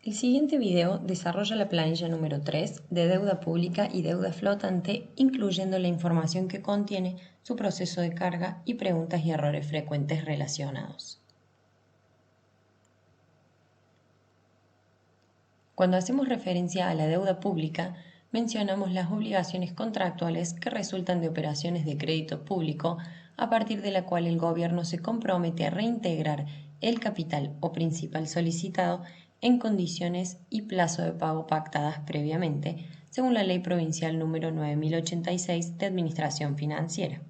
El siguiente video desarrolla la planilla número 3 de deuda pública y deuda flotante, incluyendo la información que contiene, su proceso de carga y preguntas y errores frecuentes relacionados. Cuando hacemos referencia a la deuda pública, mencionamos las obligaciones contractuales que resultan de operaciones de crédito público, a partir de la cual el gobierno se compromete a reintegrar el capital o principal solicitado en condiciones y plazo de pago pactadas previamente, según la Ley Provincial número 9086 de Administración Financiera.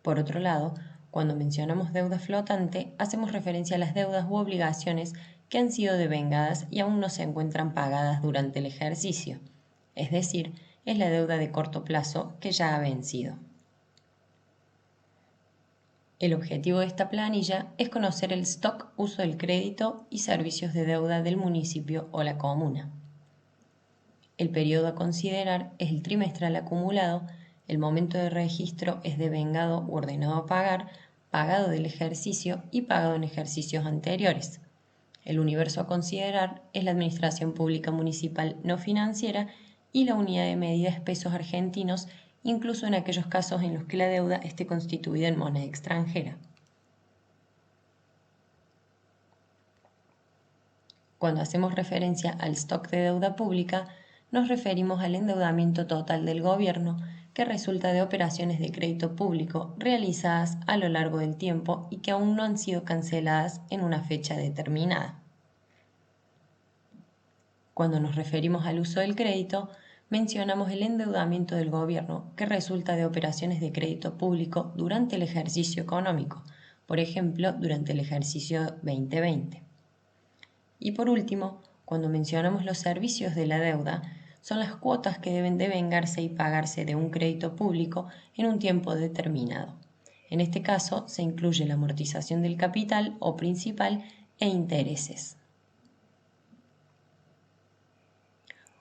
Por otro lado, cuando mencionamos deuda flotante, hacemos referencia a las deudas u obligaciones que han sido devengadas y aún no se encuentran pagadas durante el ejercicio, es decir, es la deuda de corto plazo que ya ha vencido. El objetivo de esta planilla es conocer el stock, uso del crédito y servicios de deuda del municipio o la comuna. El periodo a considerar es el trimestral acumulado, el momento de registro es devengado u ordenado a pagar, pagado del ejercicio y pagado en ejercicios anteriores. El universo a considerar es la administración pública municipal no financiera y la unidad de medida es pesos argentinos, incluso en aquellos casos en los que la deuda esté constituida en moneda extranjera. Cuando hacemos referencia al stock de deuda pública, nos referimos al endeudamiento total del gobierno que resulta de operaciones de crédito público realizadas a lo largo del tiempo y que aún no han sido canceladas en una fecha determinada. Cuando nos referimos al uso del crédito, mencionamos el endeudamiento del gobierno que resulta de operaciones de crédito público durante el ejercicio económico, por ejemplo, durante el ejercicio 2020. Y por último, cuando mencionamos los servicios de la deuda, son las cuotas que deben devengarse y pagarse de un crédito público en un tiempo determinado. En este caso, se incluye la amortización del capital o principal e intereses.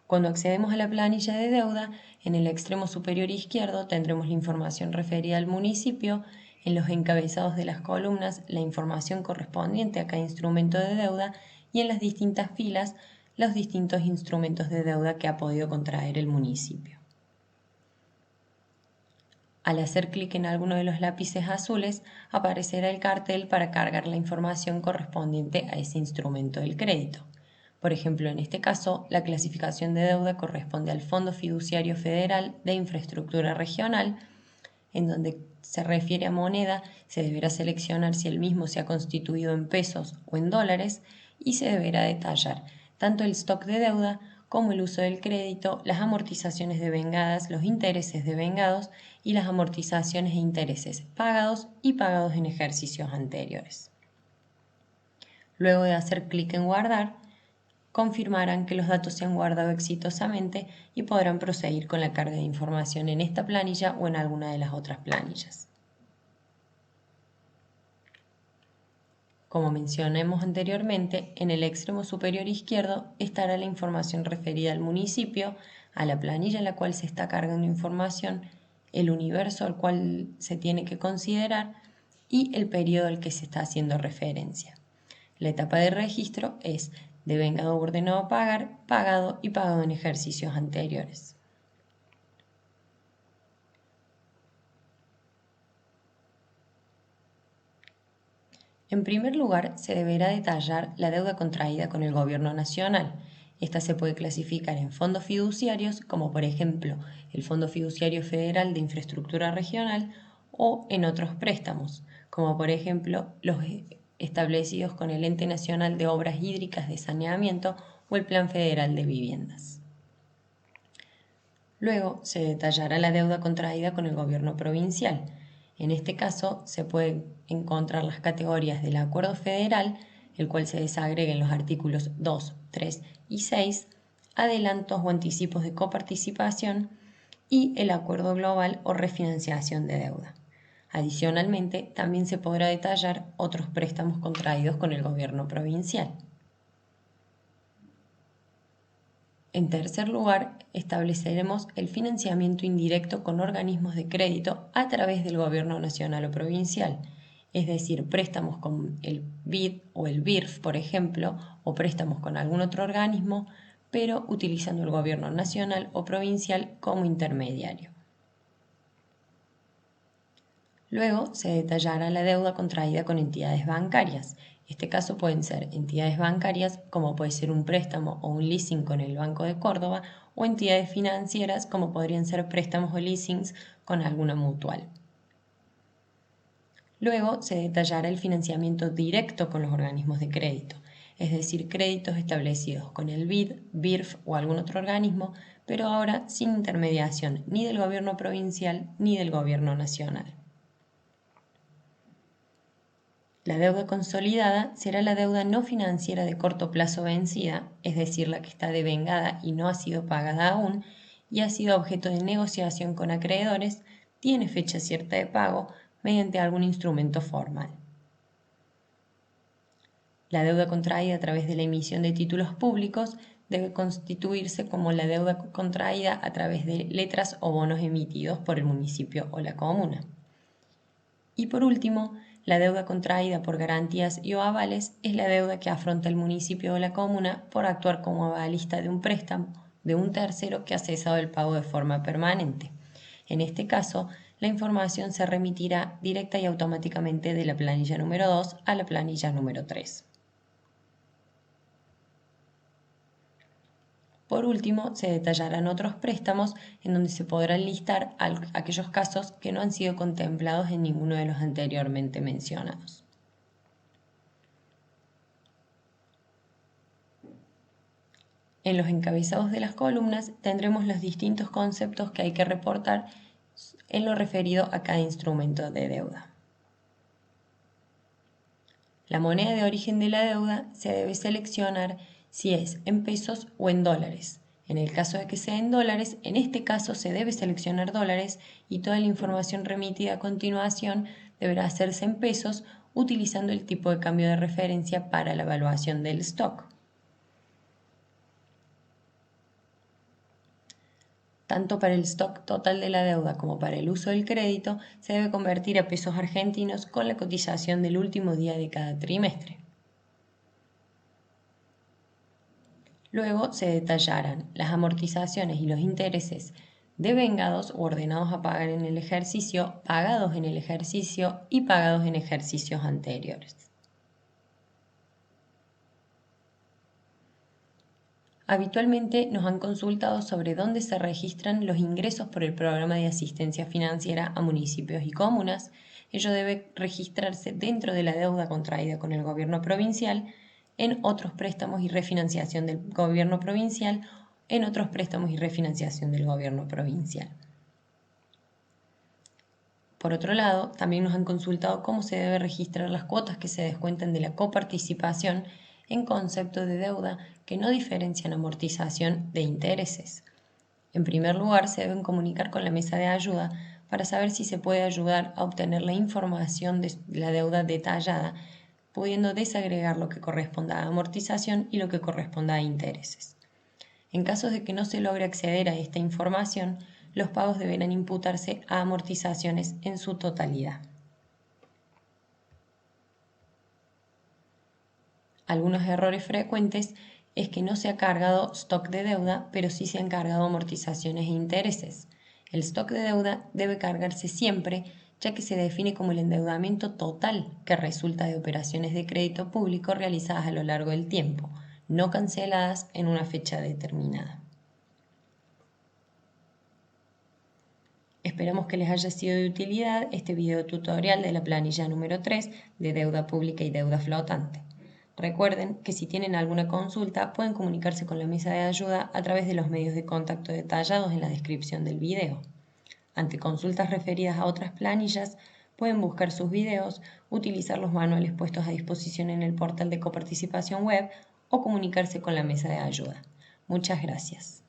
Cuando accedemos a la planilla de deuda, en el extremo superior izquierdo tendremos la información referida al municipio, en los encabezados de las columnas la información correspondiente a cada instrumento de deuda y en las distintas filas los distintos instrumentos de deuda que ha podido contraer el municipio. Al hacer clic en alguno de los lápices azules, aparecerá el cartel para cargar la información correspondiente a ese instrumento del crédito. Por ejemplo, en este caso, la clasificación de deuda corresponde al Fondo Fiduciario Federal de Infraestructura Regional. En donde se refiere a moneda, se deberá seleccionar si el mismo se ha constituido en pesos o en dólares y se deberá detallar tanto el stock de deuda como el uso del crédito, las amortizaciones devengadas, los intereses devengados y las amortizaciones e intereses pagados y pagados en ejercicios anteriores. Luego de hacer clic en guardar, confirmarán que los datos se han guardado exitosamente y podrán proseguir con la carga de información en esta planilla o en alguna de las otras planillas. Como mencionamos anteriormente, en el extremo superior izquierdo estará la información referida al municipio, a la planilla en la cual se está cargando información, el universo al cual se tiene que considerar y el periodo al que se está haciendo referencia. La etapa de registro es devengado o ordenado a pagar, pagado y pagado en ejercicios anteriores. En primer lugar, se deberá detallar la deuda contraída con el Gobierno Nacional. Esta se puede clasificar en fondos fiduciarios, como por ejemplo el Fondo Fiduciario Federal de Infraestructura Regional, o en otros préstamos, como por ejemplo los establecidos con el Ente Nacional de Obras Hídricas de Saneamiento o el Plan Federal de Viviendas. Luego se detallará la deuda contraída con el gobierno provincial. En este caso se pueden encontrar las categorías del acuerdo federal, el cual se desagrega en los artículos 2, 3 y 6, adelantos o anticipos de coparticipación y el acuerdo global o refinanciación de deuda. Adicionalmente, también se podrá detallar otros préstamos contraídos con el gobierno provincial. En tercer lugar, estableceremos el financiamiento indirecto con organismos de crédito a través del gobierno nacional o provincial. es decir, préstamos con el BID o el BIRF, por ejemplo, o préstamos con algún otro organismo, pero utilizando el gobierno nacional o provincial como intermediario. Luego se detallará la deuda contraída con entidades bancarias. Este caso pueden ser entidades bancarias, como puede ser un préstamo o un leasing con el Banco de Córdoba, o entidades financieras, como podrían ser préstamos o leasings con alguna mutual. Luego se detallará el financiamiento directo con los organismos de crédito, es decir, créditos establecidos con el BID, BIRF o algún otro organismo, pero ahora sin intermediación ni del gobierno provincial ni del gobierno nacional. La deuda consolidada será la deuda no financiera de corto plazo vencida, es decir, la que está devengada y no ha sido pagada aún, y ha sido objeto de negociación con acreedores, tiene fecha cierta de pago mediante algún instrumento formal. La deuda contraída a través de la emisión de títulos públicos debe constituirse como la deuda contraída a través de letras o bonos emitidos por el municipio o la comuna. Y por último, la deuda contraída por garantías y o avales es la deuda que afronta el municipio o la comuna por actuar como avalista de un préstamo de un tercero que ha cesado el pago de forma permanente. En este caso, la información se remitirá directa y automáticamente de la planilla número 2 a la planilla número 3. Por último, se detallarán otros préstamos en donde se podrán listar aquellos casos que no han sido contemplados en ninguno de los anteriormente mencionados. En los encabezados de las columnas tendremos los distintos conceptos que hay que reportar en lo referido a cada instrumento de deuda. La moneda de origen de la deuda se debe seleccionar si es en pesos o en dólares. En el caso de que sea en dólares, en este caso se debe seleccionar dólares y toda la información remitida a continuación deberá hacerse en pesos utilizando el tipo de cambio de referencia para la evaluación del stock. Tanto para el stock total de la deuda como para el uso del crédito, se debe convertir a pesos argentinos con la cotización del último día de cada trimestre. Luego se detallarán las amortizaciones y los intereses devengados o ordenados a pagar en el ejercicio, pagados en el ejercicio y pagados en ejercicios anteriores. Habitualmente nos han consultado sobre dónde se registran los ingresos por el programa de asistencia financiera a municipios y comunas. Ello debe registrarse dentro de la deuda contraída con el gobierno provincial, en otros préstamos y refinanciación del gobierno provincial, en otros préstamos y refinanciación del gobierno provincial. Por otro lado, también nos han consultado cómo se debe registrar las cuotas que se descuentan de la coparticipación en concepto de deuda que no diferencian amortización de intereses. En primer lugar, se deben comunicar con la mesa de ayuda para saber si se puede ayudar a obtener la información de la deuda detallada, pudiendo desagregar lo que corresponda a amortización y lo que corresponda a intereses. En caso de que no se logre acceder a esta información, los pagos deberán imputarse a amortizaciones en su totalidad. Algunos errores frecuentes es que no se ha cargado stock de deuda, pero sí se han cargado amortizaciones e intereses. El stock de deuda debe cargarse siempre, ya que se define como el endeudamiento total que resulta de operaciones de crédito público realizadas a lo largo del tiempo, no canceladas en una fecha determinada. Esperamos que les haya sido de utilidad este video tutorial de la planilla número 3 de deuda pública y deuda flotante. Recuerden que si tienen alguna consulta pueden comunicarse con la mesa de ayuda a través de los medios de contacto detallados en la descripción del video. Ante consultas referidas a otras planillas, pueden buscar sus videos, utilizar los manuales puestos a disposición en el portal de coparticipación web o comunicarse con la mesa de ayuda. Muchas gracias.